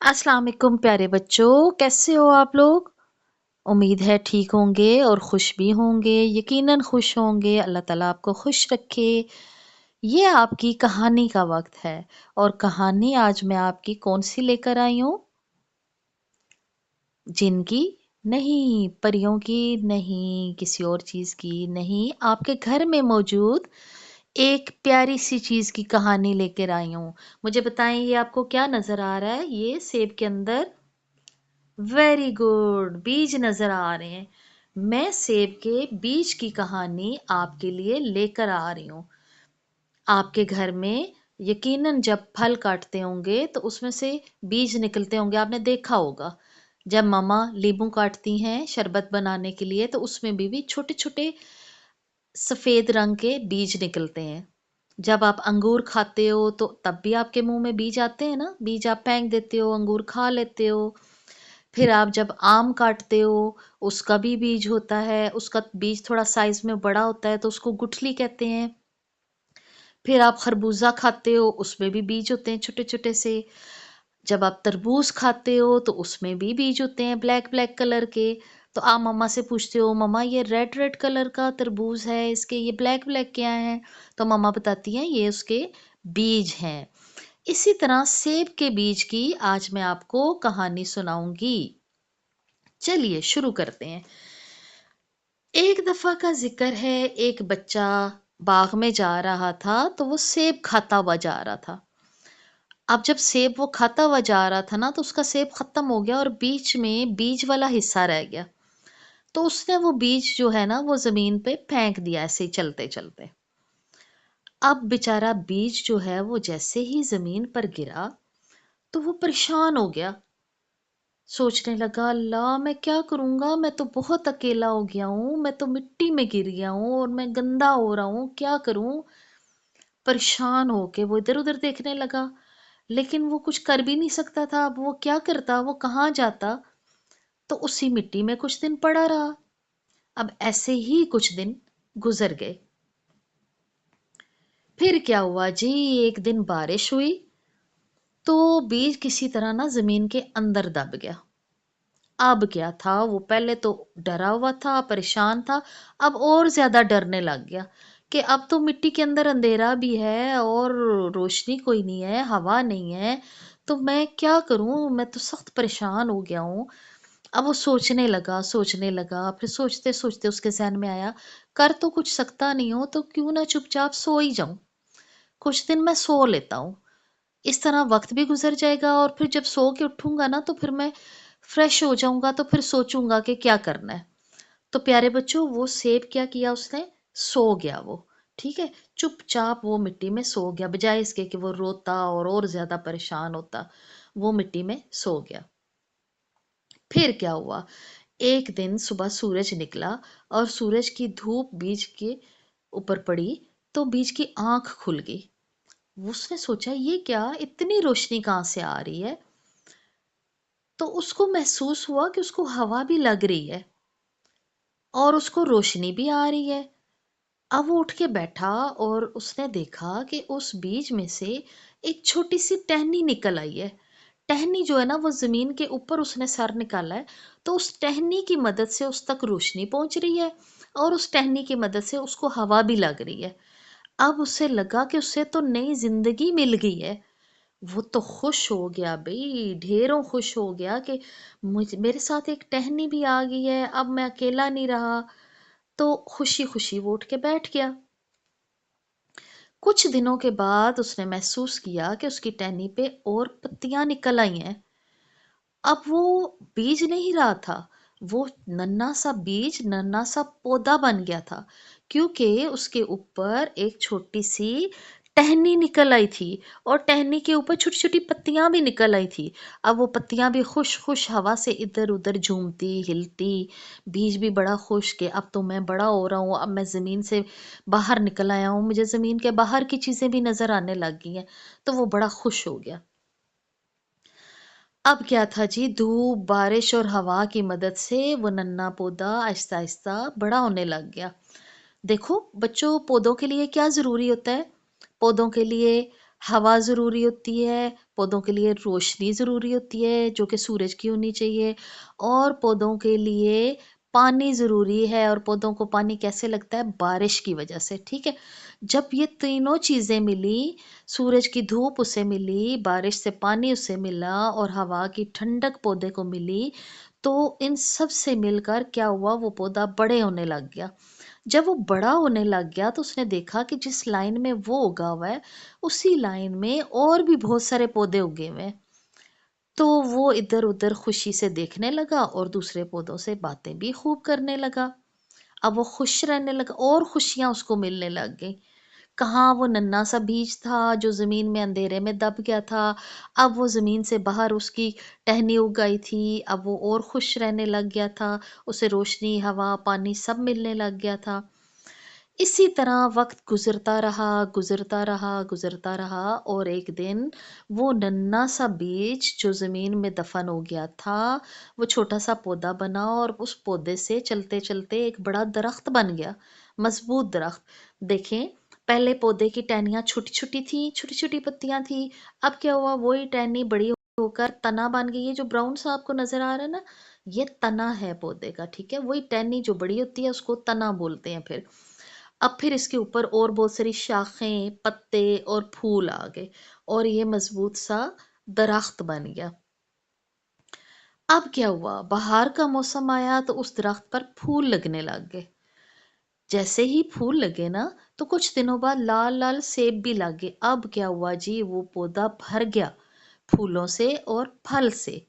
अस्सलाम वालेकुम प्यारे बच्चों, कैसे हो आप लोग? उम्मीद है ठीक होंगे और खुश भी होंगे। यकीनन खुश होंगे। अल्लाह ताला आपको खुश रखे। ये आपकी कहानी का वक्त है और कहानी आज मैं आपकी कौन सी लेकर आई हूँ? जिनकी? नहीं, परियों की नहीं, किसी और चीज की नहीं, आपके घर में मौजूद एक प्यारी सी चीज की कहानी लेकर आई हूँ। मुझे बताएं, ये आपको क्या नजर आ रहा है? ये सेब के अंदर वेरी गुड बीज नजर आ रहे हैं। मैं सेब के बीज की कहानी आपके लिए लेकर आ रही हूँ। आपके घर में यकीनन जब फल काटते होंगे तो उसमें से बीज निकलते होंगे, आपने देखा होगा। जब मामा नींबू काटती हैं शरबत बनाने के लिए तो उसमें भी छोटे छोटे सफेद रंग के बीज निकलते हैं। जब आप अंगूर खाते हो तो तब भी आपके मुंह में बीज आते हैं ना, बीज आप फेंक देते हो, अंगूर खा लेते हो। फिर आप जब आम काटते हो उसका भी बीज होता है, उसका बीज थोड़ा साइज में बड़ा होता है तो उसको गुठली कहते हैं। फिर आप खरबूजा खाते हो उसमें भी बीज होते हैं छोटे छोटे से। जब आप तरबूज खाते हो तो उसमें भी बीज होते हैं ब्लैक ब्लैक कलर के। तो आप मम्मा से पूछते हो, मम्मा ये रेड रेड कलर का तरबूज है, इसके ये ब्लैक ब्लैक क्या है? तो मम्मा बताती हैं ये उसके बीज हैं। इसी तरह सेब के बीज की आज मैं आपको कहानी सुनाऊंगी। चलिए शुरू करते हैं। एक दफा का जिक्र है, एक बच्चा बाग में जा रहा था तो वो सेब खाता हुआ जा रहा था। अब जब सेब वो खाता हुआ जा रहा था ना तो उसका सेब खत्म हो गया और बीच में बीज वाला हिस्सा रह गया। तो उसने वो बीज जो है ना वो जमीन पे फेंक दिया ऐसे ही चलते चलते। अब बेचारा बीज जो है वो जैसे ही जमीन पर गिरा तो वो परेशान हो गया। सोचने लगा, अल्लाह मैं क्या करूंगा, मैं तो बहुत अकेला हो गया हूँ, मैं तो मिट्टी में गिर गया हूँ और मैं गंदा हो रहा हूँ, क्या करूं? परेशान होके वो इधर उधर देखने लगा, लेकिन वो कुछ कर भी नहीं सकता था। अब वो क्या करता, वो कहाँ जाता? तो उसी मिट्टी में कुछ दिन पड़ा रहा। अब ऐसे ही कुछ दिन गुजर गए। फिर क्या हुआ जी, एक दिन बारिश हुई तो बीज किसी तरह ना जमीन के अंदर दब गया। अब क्या था, वो पहले तो डरा हुआ था, परेशान था। अब और ज्यादा डरने लग गया कि अब तो मिट्टी के अंदर अंधेरा भी है और रोशनी कोई नहीं है, हवा नहीं है, तो मैं क्या करूं? मैं तो सख्त परेशान हो गया हूं। अब वो सोचने लगा, फिर सोचते सोचते उसके जहन में आया, कर तो कुछ सकता नहीं हो तो क्यों ना चुपचाप सो ही जाऊं। कुछ दिन मैं सो लेता हूँ, इस तरह वक्त भी गुजर जाएगा और फिर जब सो के उठूंगा ना तो फिर मैं फ्रेश हो जाऊंगा, तो फिर सोचूंगा कि क्या करना है। तो प्यारे बच्चों, वो सेब क्या किया उसने? सो गया वो। ठीक है, चुपचाप वो मिट्टी में सो गया, बजाय इसके कि वो रोता और ज्यादा परेशान होता। वो मिट्टी में सो गया। फिर क्या हुआ, एक दिन सुबह सूरज निकला और सूरज की धूप बीज के ऊपर पड़ी तो बीज की आंख खुल गई। उसने सोचा, ये क्या, इतनी रोशनी कहाँ से आ रही है? तो उसको महसूस हुआ कि उसको हवा भी लग रही है और उसको रोशनी भी आ रही है। अब वो उठ के बैठा और उसने देखा कि उस बीज में से एक छोटी सी टहनी निकल आई है। टहनी जो है ना वो जमीन के ऊपर उसने सर निकाला है, तो उस टहनी की मदद से उस तक रोशनी पहुंच रही है और उस टहनी की मदद से उसको हवा भी लग रही है। अब उसे लगा कि उसे तो नई जिंदगी मिल गई है। वो तो खुश हो गया भाई, ढेरों खुश हो गया कि मुझे मेरे साथ एक टहनी भी आ गई है, अब मैं अकेला नहीं रहा। तो खुशी खुशी वो उठ के बैठ गया। कुछ दिनों के बाद उसने महसूस किया कि उसकी टहनी पे और पत्तियां निकल आई हैं। अब वो बीज नहीं रहा था, वो नन्हा सा बीज, नन्हा सा पौधा बन गया था, क्योंकि उसके ऊपर एक छोटी सी टहनी निकल आई थी और टहनी के ऊपर छोटी छोटी पत्तियां भी निकल आई थी। अब वो पत्तियां भी खुश खुश हवा से इधर उधर झूमती हिलती। बीज भी बड़ा खुश के अब तो मैं बड़ा हो रहा हूँ, अब मैं जमीन से बाहर निकल आया हूँ, मुझे जमीन के बाहर की चीजें भी नजर आने लग गई हैं। तो वो बड़ा खुश हो गया। अब क्या था जी, धूप बारिश और हवा की मदद से वो नन्हा पौधा आहिस्ता आहिस्ता बड़ा होने लग गया। देखो बच्चों, पौधों के लिए क्या जरूरी होता है? पौधों के लिए हवा जरूरी होती है, पौधों के लिए रोशनी ज़रूरी होती है जो कि सूरज की होनी चाहिए, और पौधों के लिए पानी ज़रूरी है, और पौधों को पानी कैसे लगता है? बारिश की वजह से, ठीक है? जब ये तीनों चीज़ें मिली, सूरज की धूप उसे मिली, बारिश से पानी उसे मिला और हवा की ठंडक पौधे को मिली, तो इन सब से मिलकर क्या हुआ? वो पौधा बड़े होने लग गया। जब वो बड़ा होने लग गया तो उसने देखा कि जिस लाइन में वो उगा हुआ है, उसी लाइन में और भी बहुत सारे पौधे उगे हुए हैं। तो वो इधर-उधर खुशी से देखने लगा और दूसरे पौधों से बातें भी खूब करने लगा। अब वो खुश रहने लगा और खुशियाँ उसको मिलने लग गई। कहाँ वो नन्हा सा बीज था जो ज़मीन में अंधेरे में दब गया था, अब वो ज़मीन से बाहर उसकी टहनी उग आई थी, अब वो और खुश रहने लग गया था, उसे रोशनी, हवा, पानी सब मिलने लग गया था। इसी तरह वक़्त गुज़रता रहा, गुज़रता रहा, गुज़रता रहा, और एक दिन वो नन्हा सा बीज जो ज़मीन में दफ़न हो गया था, वो छोटा-सा पौधा बना और उस पौधे से चलते-चलते एक बड़ा दरख़्त बन गया, मज़बूत दरख़्त। देखें, पहले पौधे की टहनियाँ छोटी-छोटी थी, छोटी-छोटी पत्तियाँ थी, अब क्या हुआ? वही टहनी बड़ी होकर तना बन गई है, जो ब्राउन सा आपको नज़र आ रहा है ना, ये तना है पौधे का, ठीक है? वही टहनी जो बड़ी होती है उसको तना बोलते हैं फिर। अब फिर इसके ऊपर और बहुत सारी शाखें, पत्ते और फूल आ गए और ये मजबूत सा दरख्त बन गया। अब क्या हुआ? बाहर का मौसम आया तो उस दरख्त पर फूल लगने लग गए। जैसे ही फूल लगे ना, तो कुछ दिनों बाद लाल लाल सेब भी लग गए। अब क्या हुआ जी? वो पौधा भर गया फूलों से और फल से।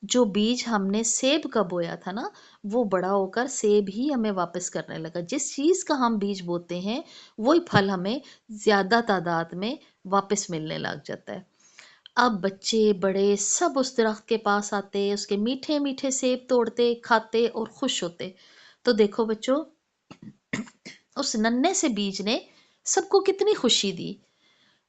जो बीज हमने सेब का बोया था ना, वो बड़ा होकर सेब ही हमें वापस करने लगा। जिस चीज का हम बीज बोते हैं, वही फल हमें ज्यादा तादाद में वापस मिलने लग जाता है। अब बच्चे बड़े सब उस दरख्त के पास आते, उसके मीठे मीठे सेब तोड़ते, खाते और खुश होते। तो देखो बच्चों, उस नन्हे से बीज ने सबको कितनी खुशी दी।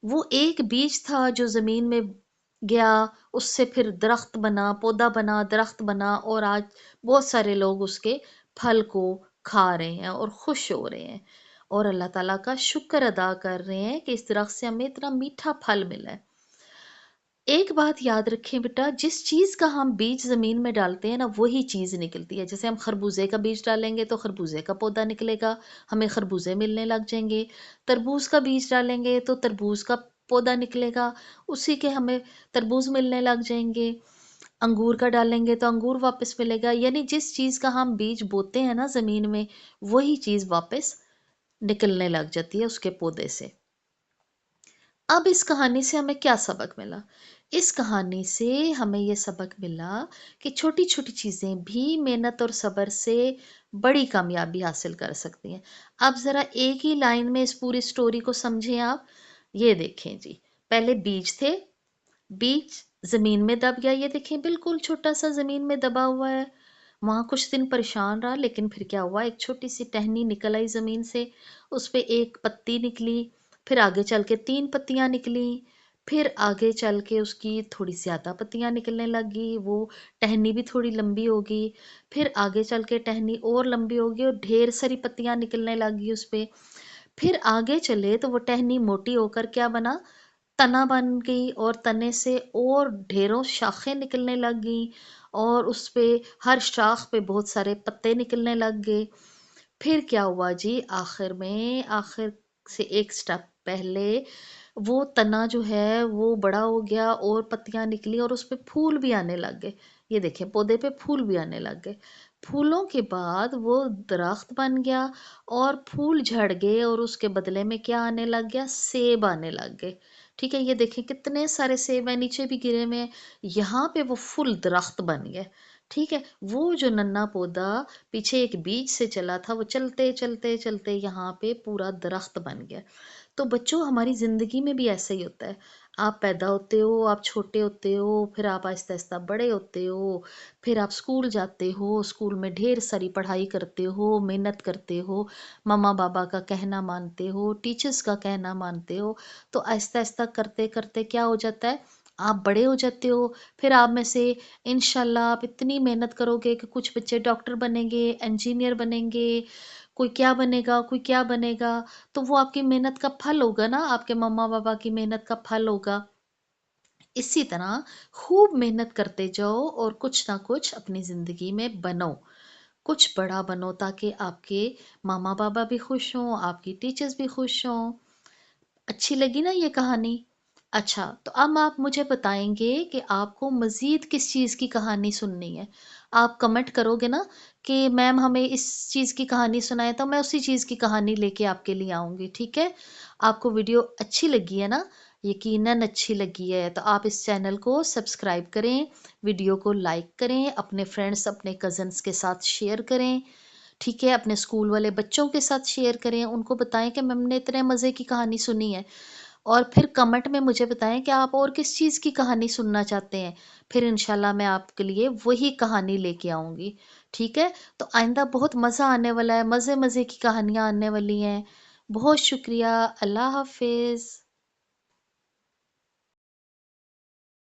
वो एक बीज था जो ज़मीन में गया, उससे फिर दरख्त बना, पौधा बना, दरख्त बना, और आज बहुत सारे लोग उसके फल को खा रहे हैं और खुश हो रहे हैं और अल्लाह ताला का शुक्र अदा कर रहे हैं कि इस दरख्त से हमें इतना मीठा फल मिला है। एक बात याद रखें बेटा, जिस चीज़ का हम बीज ज़मीन में डालते हैं ना, वही चीज़ निकलती है। जैसे हम खरबूजे का बीज डालेंगे तो खरबूजे का पौधा निकलेगा, हमें खरबूजे मिलने लग जाएंगे। तरबूज का बीज डालेंगे तो तरबूज का पौधा निकलेगा, उसी के हमें तरबूज मिलने लग जाएंगे। अंगूर का डालेंगे तो अंगूर वापस मिलेगा। यानी जिस चीज़ का हम बीज बोते हैं ना ज़मीन में, वही चीज़ वापस निकलने लग जाती है उसके पौधे से। अब इस कहानी से हमें क्या सबक मिला? इस कहानी से हमें ये सबक मिला कि छोटी-छोटी चीज़ें भी मेहनत और सब्र से बड़ी कामयाबी हासिल कर सकती हैं। अब ज़रा एक ही लाइन में इस पूरी स्टोरी को समझें आप। ये देखें जी, पहले बीज थे, बीज ज़मीन में दब गया, ये देखें बिल्कुल छोटा-सा ज़मीन में दबा हुआ है। वहाँ कुछ दिन परेशान रहा, लेकिन फिर क्या हुआ? एक छोटी-सी टहनी निकल आई ज़मीन से, उस पे एक पत्ती निकली, फिर आगे चल के 3 पत्तियाँ निकली, फिर आगे चल के उसकी थोड़ी ज़्यादा पत्तियाँ निकलने लगी, वो टहनी भी थोड़ी लंबी हो गई, फिर आगे चल के टहनी और लंबी हो गई और ढेर सारी पत्तियाँ निकलने लगी उस पे। फिर आगे चले तो वो टहनी मोटी होकर क्या बना? तना बन गई, और तने से और ढेरों शाखें निकलने लग गई, और उस पे हर शाख पे बहुत सारे पत्ते निकलने लग गए। फिर क्या हुआ जी? आखिर से एक स्टेप पहले वो तना जो है वो बड़ा हो गया और पत्तियां निकली और उस पे फूल भी आने लग गए। ये देखें, पौधे पे फूल भी आने लग गए। फूलों के बाद वो दरख्त बन गया और फूल झड़ गए, और उसके बदले में क्या आने लग गया? सेब आने लग गए। ठीक है, ये देखें कितने सारे सेब है, नीचे भी गिरे हुए हैं। यहाँ पे वो फुल दरख्त बन गया। ठीक है, वो जो नन्हा पौधा पीछे एक बीज से चला था, वो चलते चलते चलते यहाँ पे पूरा दरख्त बन गया। तो बच्चों, हमारी ज़िंदगी में भी ऐसा ही होता है। आप पैदा होते हो, आप छोटे होते हो, फिर आप आहिस्ता-आहिस्ता बड़े होते हो, फिर आप स्कूल जाते हो, स्कूल में ढेर सारी पढ़ाई करते हो, मेहनत करते हो, मम्मा-पापा का कहना मानते हो, टीचर्स का कहना मानते हो। तो आहिस्ता-आहिस्ता करते-करते क्या हो जाता है? आप बड़े हो जाते हो। फिर आप में से इंशाल्लाह आप इतनी मेहनत करोगे कि कुछ बच्चे डॉक्टर बनेंगे, इंजीनियर बनेंगे, कोई क्या बनेगा, कोई क्या बनेगा। तो वो आपकी मेहनत का फल होगा ना, आपके मम्मा पापा की मेहनत का फल होगा। इसी तरह खूब मेहनत करते जाओ और कुछ ना कुछ अपनी ज़िंदगी में बनो, कुछ बड़ा बनो ताकि आपके मामा-पापा भी खुश हों, आपकी टीचर्स भी खुश हों। अच्छी लगी ना ये कहानी? अच्छा, तो अब आप मुझे बताएँगे कि आपको मज़ीद किस चीज़ की कहानी सुननी है? आप कमेंट करोगे ना कि मैम हमें इस चीज़ की कहानी सुनाएँ, तो मैं उसी चीज़ की कहानी लेके आपके लिए आऊँगी, ठीक है? आपको वीडियो अच्छी लगी है ना? यकीनन अच्छी लगी है, तो आप इस चैनल को सब्सक्राइब करें, वीडियो को लाइक करें, अपने फ्रेंड्स, अपने कज़िन्स के साथ शेयर करें, ठीक है? अपने स्कूल वाले बच्चों के साथ शेयर करें, उनको बताएँ कि मैम ने इतने मज़े की कहानी सुनी है। और फिर कमेंट में मुझे बताएँ कि आप और किस चीज़ की कहानी सुनना चाहते हैं। फिर इंशाल्लाह मैं आपके लिए वही कहानी लेके आऊँगी, ठीक है? तो आइंदा बहुत मज़ा आने वाला है, मज़े-मज़े की कहानियाँ आने वाली हैं। बहुत शुक्रिया, अल्लाह हाफ़िज़।